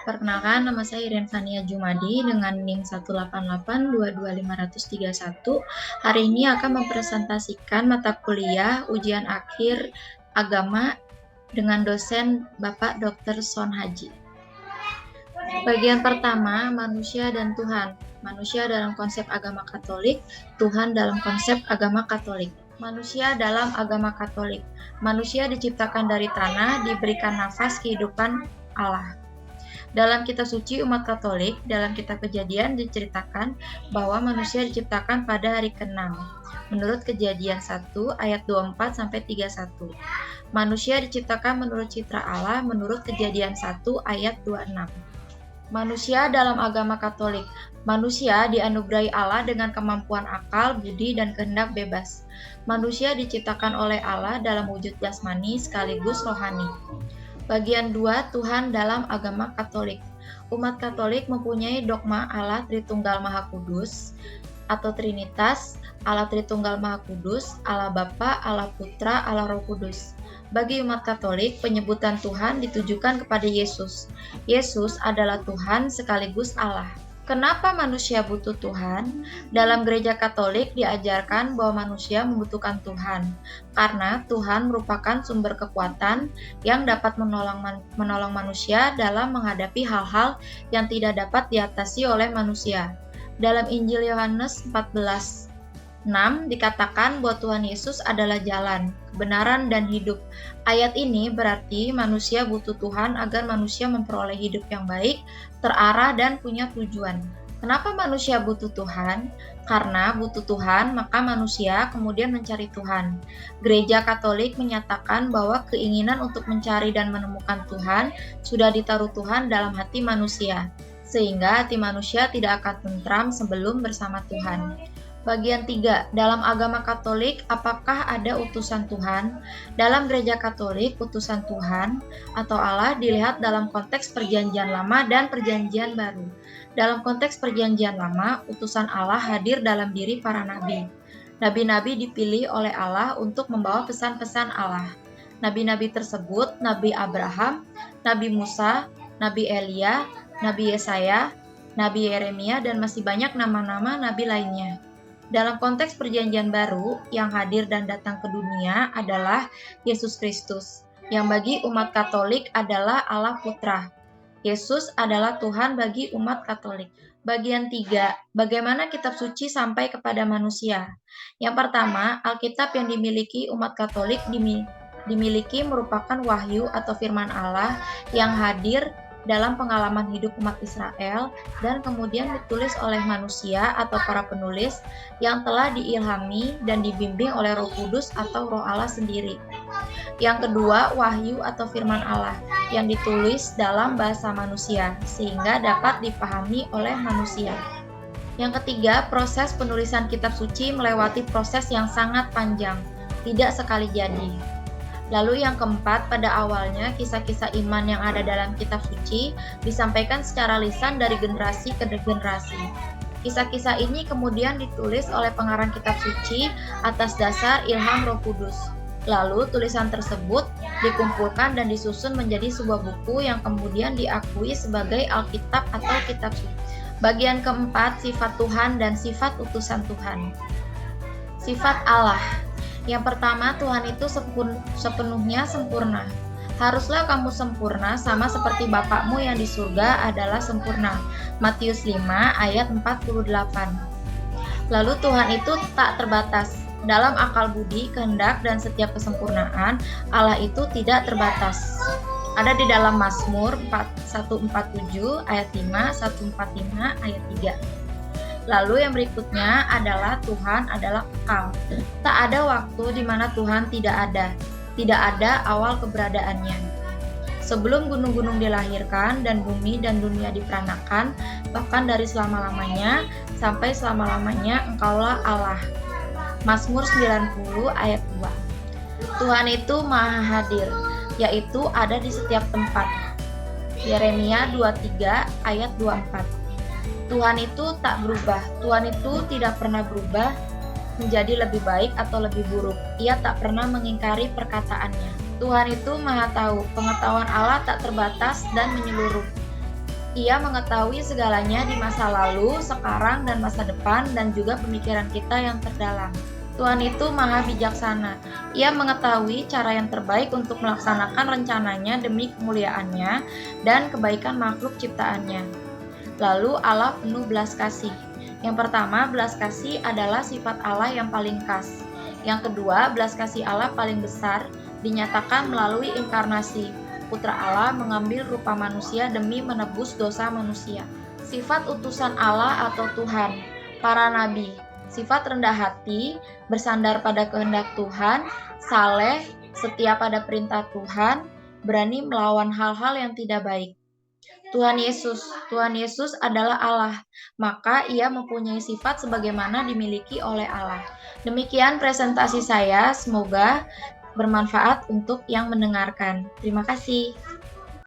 Perkenalkan, nama saya Iren Fania Jumadi dengan NIM 188222531. Hari ini akan mempresentasikan mata kuliah ujian akhir agama dengan dosen Bapak Dr. Son Haji. Bagian pertama, manusia dan Tuhan. Manusia dalam konsep agama Katolik, Tuhan dalam konsep agama Katolik. Manusia dalam agama Katolik. Manusia diciptakan dari tanah, diberikan nafas kehidupan Allah. Dalam kitab suci umat Katolik, dalam kitab Kejadian diceritakan bahwa manusia diciptakan pada hari ke-6. Menurut Kejadian 1 ayat 24 sampai 31. Manusia diciptakan menurut citra Allah menurut Kejadian 1 ayat 26. Manusia dalam agama Katolik. Manusia dianugerahi Allah dengan kemampuan akal, budi, dan kehendak bebas. Manusia diciptakan oleh Allah dalam wujud jasmani sekaligus rohani. Bagian 2, Tuhan dalam agama Katolik. Umat Katolik mempunyai dogma Allah Tritunggal Maha Kudus atau Trinitas, Allah Tritunggal Maha Kudus, Allah Bapa, Allah Putra, Allah Roh Kudus. Bagi umat Katolik, penyebutan Tuhan ditujukan kepada Yesus. Yesus adalah Tuhan sekaligus Allah. Kenapa manusia butuh Tuhan? Dalam gereja Katolik diajarkan bahwa manusia membutuhkan Tuhan, karena Tuhan merupakan sumber kekuatan yang dapat menolong manusia dalam menghadapi hal-hal yang tidak dapat diatasi oleh manusia. Dalam Injil Yohanes 14:6 dikatakan bahwa Tuhan Yesus adalah jalan, kebenaran, dan hidup. Ayat ini berarti manusia butuh Tuhan agar manusia memperoleh hidup yang baik, terarah, dan punya tujuan. Kenapa manusia butuh Tuhan? Karena butuh Tuhan, maka manusia kemudian mencari Tuhan. Gereja Katolik menyatakan bahwa keinginan untuk mencari dan menemukan Tuhan sudah ditaruh Tuhan dalam hati manusia, sehingga hati manusia tidak akan tentram sebelum bersama Tuhan. Bagian 3, dalam agama Katolik, apakah ada utusan Tuhan? Dalam gereja Katolik, utusan Tuhan atau Allah dilihat dalam konteks Perjanjian Lama dan Perjanjian Baru. Dalam konteks Perjanjian Lama, utusan Allah hadir dalam diri para nabi. Nabi-nabi dipilih oleh Allah untuk membawa pesan-pesan Allah. Nabi-nabi tersebut Nabi Abraham, Nabi Musa, Nabi Elia, Nabi Yesaya, Nabi Yeremia, dan masih banyak nama-nama nabi lainnya. Dalam konteks Perjanjian Baru, yang hadir dan datang ke dunia adalah Yesus Kristus, yang bagi umat Katolik adalah Allah Putra. Yesus adalah Tuhan bagi umat Katolik. Bagian 3, bagaimana kitab suci sampai kepada manusia? Yang pertama, Alkitab yang dimiliki umat Katolik dimiliki merupakan wahyu atau firman Allah yang hadir dalam pengalaman hidup umat Israel dan kemudian ditulis oleh manusia atau para penulis yang telah diilhami dan dibimbing oleh Roh Kudus atau Roh Allah sendiri. Yang kedua, wahyu atau firman Allah yang ditulis dalam bahasa manusia sehingga dapat dipahami oleh manusia. Yang ketiga, proses penulisan kitab suci melewati proses yang sangat panjang, tidak sekali jadi. Lalu yang keempat, pada awalnya kisah-kisah iman yang ada dalam kitab suci disampaikan secara lisan dari generasi ke generasi. Kisah-kisah ini kemudian ditulis oleh pengarang kitab suci atas dasar ilham Roh Kudus. Lalu tulisan tersebut dikumpulkan dan disusun menjadi sebuah buku yang kemudian diakui sebagai Alkitab atau kitab suci. Bagian keempat, sifat Tuhan dan sifat utusan Tuhan. Sifat Allah. Yang pertama, Tuhan itu sepenuhnya sempurna. Haruslah kamu sempurna sama seperti Bapakmu yang di surga adalah sempurna. Matius 5 ayat 48. Lalu Tuhan itu tak terbatas. Dalam akal budi, kehendak, dan setiap kesempurnaan, Allah itu tidak terbatas. Ada di dalam Mazmur 147 ayat 5, 145 ayat 3. Lalu yang berikutnya adalah Tuhan adalah kekal. Tak ada waktu di mana Tuhan tidak ada awal keberadaannya. Sebelum gunung-gunung dilahirkan dan bumi dan dunia diperanakan, bahkan dari selama-lamanya sampai selama-lamanya Engkaulah Allah. Mazmur 90 ayat 2. Tuhan itu maha hadir, yaitu ada di setiap tempat. Yeremia 23 ayat 24. Tuhan itu tak berubah. Tuhan itu tidak pernah berubah menjadi lebih baik atau lebih buruk. Ia tak pernah mengingkari perkataannya. Tuhan itu Maha Tahu, pengetahuan Allah tak terbatas dan menyeluruh. Ia mengetahui segalanya di masa lalu, sekarang, dan masa depan, dan juga pemikiran kita yang terdalam. Tuhan itu Maha Bijaksana. Ia mengetahui cara yang terbaik untuk melaksanakan rencananya demi kemuliaannya dan kebaikan makhluk ciptaannya. Lalu Allah penuh belas kasih. Yang pertama, belas kasih adalah sifat Allah yang paling khas. Yang kedua, belas kasih Allah paling besar dinyatakan melalui inkarnasi. Putra Allah mengambil rupa manusia demi menebus dosa manusia. Sifat utusan Allah atau Tuhan, para nabi. Sifat rendah hati, bersandar pada kehendak Tuhan, saleh, setia pada perintah Tuhan, berani melawan hal-hal yang tidak baik. Tuhan Yesus adalah Allah, maka ia mempunyai sifat sebagaimana dimiliki oleh Allah. Demikian presentasi saya, semoga bermanfaat untuk yang mendengarkan. Terima kasih.